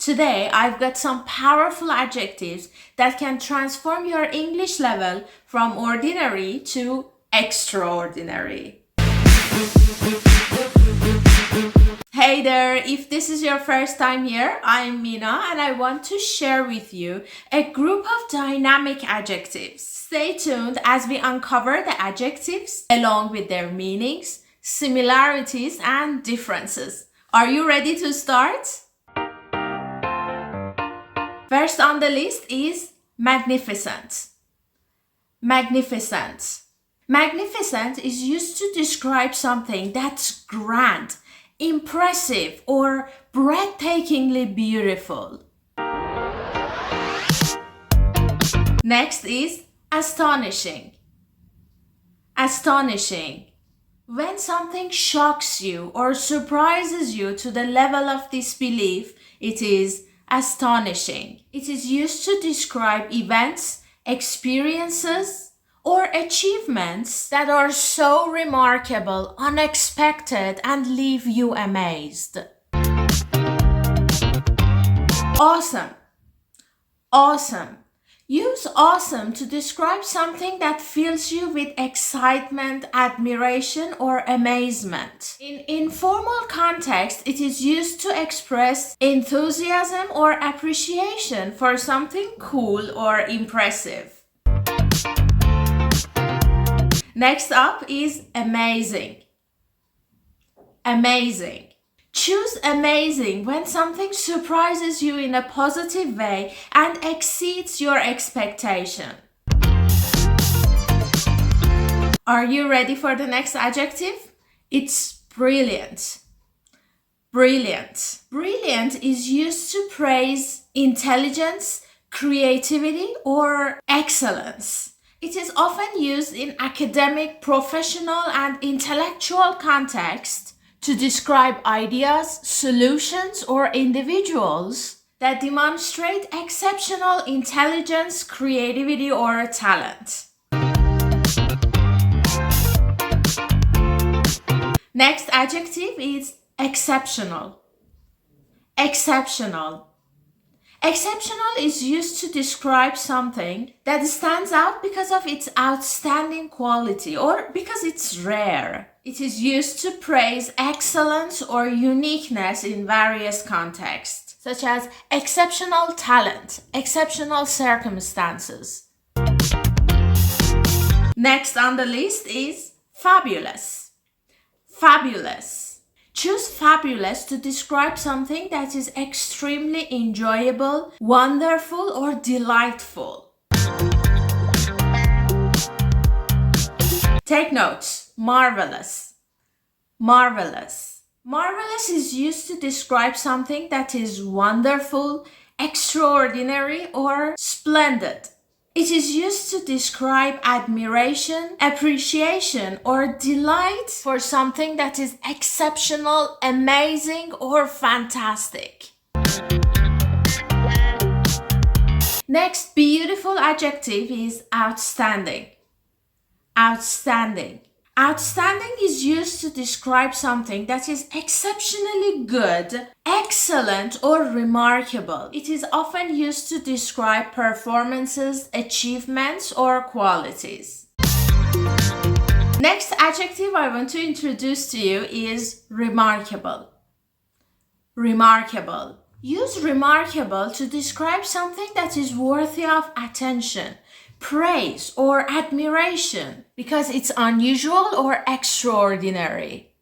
Today, I've got some powerful adjectives that can transform your English level from ordinary to extraordinary. Hey there, if this is your first time here, I'm Mina and I want to share with you a group of dynamic adjectives. Stay tuned as we uncover the adjectives along with their meanings, similarities, and differences. Are you ready to start? First on the list is magnificent. Magnificent. Magnificent is used to describe something that's grand, impressive, or breathtakingly beautiful. Next is astonishing. Astonishing. When something shocks you or surprises you to the level of disbelief, it is astonishing. It is used to describe events, experiences, or achievements that are so remarkable, unexpected, and leave you amazed. Awesome. Awesome. Use awesome to describe something that fills you with excitement, admiration, or amazement. In informal context, it is used to express enthusiasm or appreciation for something cool or impressive. Next up is amazing. Amazing. Choose amazing when something surprises you in a positive way and exceeds your expectation. Are you ready for the next adjective? It's brilliant. Brilliant. Brilliant is used to praise intelligence, creativity, or excellence. It is often used in academic, professional, and intellectual contexts to describe ideas, solutions, or individuals that demonstrate exceptional intelligence, creativity, or talent. Next adjective is exceptional. Exceptional. Exceptional is used to describe something that stands out because of its outstanding quality or because it's rare. It is used to praise excellence or uniqueness in various contexts, such as exceptional talent, exceptional circumstances. Next on the list is fabulous. Fabulous. Choose fabulous to describe something that is extremely enjoyable, wonderful, or delightful. Take notes. Marvelous. Marvelous. Marvelous is used to describe something that is wonderful, extraordinary, or splendid. It is used to describe admiration, appreciation, or delight for something that is exceptional, amazing, or fantastic. Next beautiful adjective is outstanding. Outstanding. Outstanding is used to describe something that is exceptionally good, excellent, or remarkable. It is often used to describe performances, achievements, or qualities. Next adjective I want to introduce to you is remarkable. Remarkable. Use remarkable to describe something that is worthy of attention, praise, or admiration because it's unusual or extraordinary.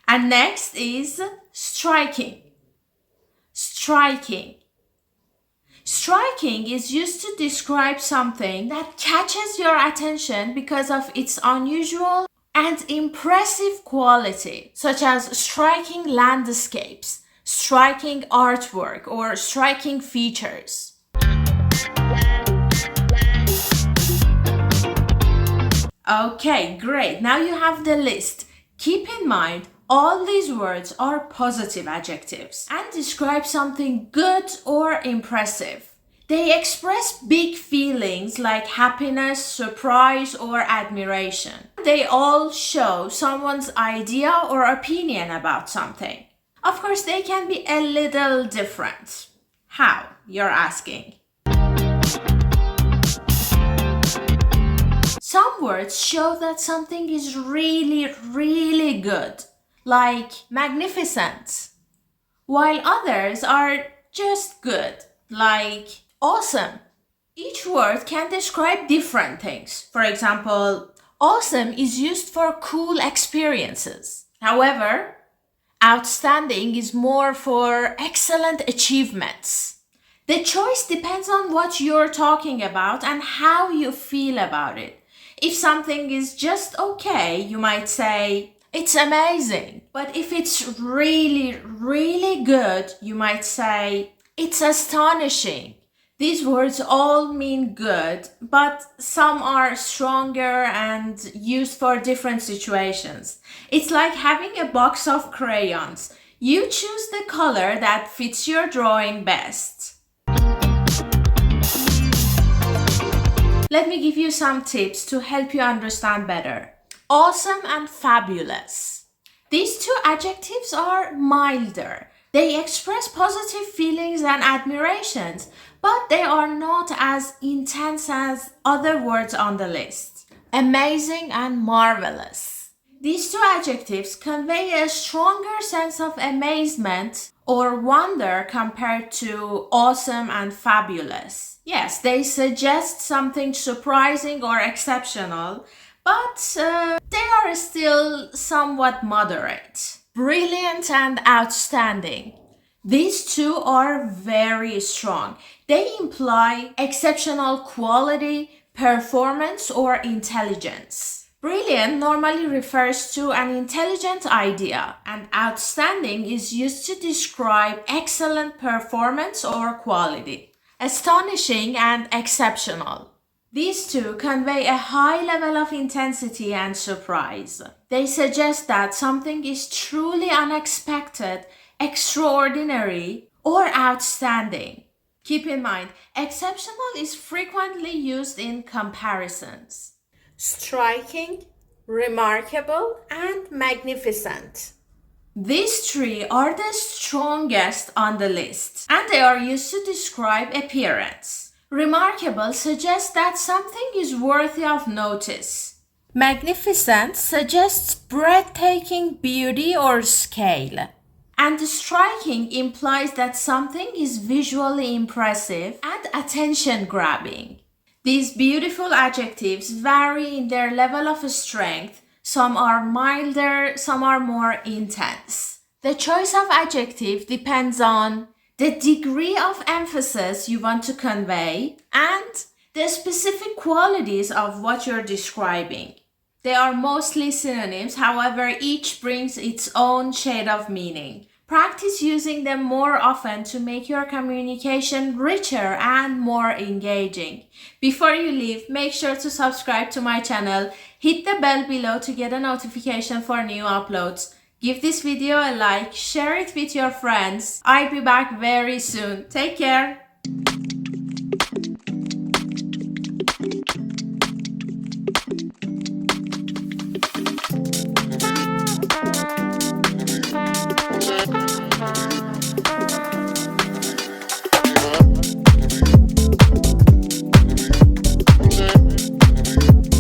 And next is striking. Striking. Striking is used to describe something that catches your attention because of its unusual and impressive quality, such as striking landscapes, striking artwork, or striking features. Okay, great. Now you have the list. Keep in mind, all these words are positive adjectives and describe something good or impressive. They express big feelings like happiness, surprise, or admiration. They all show someone's idea or opinion about something. Of course, they can be a little different. How, you're asking? Some words show that something is really, really good, like magnificent, while others are just good, like awesome. Each word can describe different things. For example, awesome is used for cool experiences. However, outstanding is more for excellent achievements. The choice depends on what you're talking about and how you feel about it. If something is just okay, you might say, it's amazing. But if it's really, really good, you might say, it's astonishing. These words all mean good, but some are stronger and used for different situations. It's like having a box of crayons. You choose the color that fits your drawing best. Let me give you some tips to help you understand better. Awesome and fabulous. These two adjectives are milder. They express positive feelings and admirations, but they are not as intense as other words on the list. Amazing and marvelous. These two adjectives convey a stronger sense of amazement or wonder compared to awesome and fabulous. Yes, they suggest something surprising or exceptional, but they are still somewhat moderate. Brilliant and outstanding. These two are very strong. They imply exceptional quality, performance, or intelligence. Brilliant normally refers to an intelligent idea, and outstanding is used to describe excellent performance or quality. Astonishing and exceptional. These two convey a high level of intensity and surprise. They suggest that something is truly unexpected, extraordinary, or outstanding. Keep in mind, exceptional is frequently used in comparisons. Striking, remarkable, and magnificent. These three are the strongest on the list, and they are used to describe appearance. Remarkable suggests that something is worthy of notice. Magnificent suggests breathtaking beauty or scale. And striking implies that something is visually impressive and attention-grabbing. These beautiful adjectives vary in their level of strength. Some are milder, some are more intense. The choice of adjective depends on the degree of emphasis you want to convey and the specific qualities of what you're describing. They are mostly synonyms, however, each brings its own shade of meaning. Practice using them more often to make your communication richer and more engaging. Before you leave, make sure to subscribe to my channel. Hit the bell below to get a notification for new uploads. Give this video a like, share it with your friends. I'll be back very soon. Take care.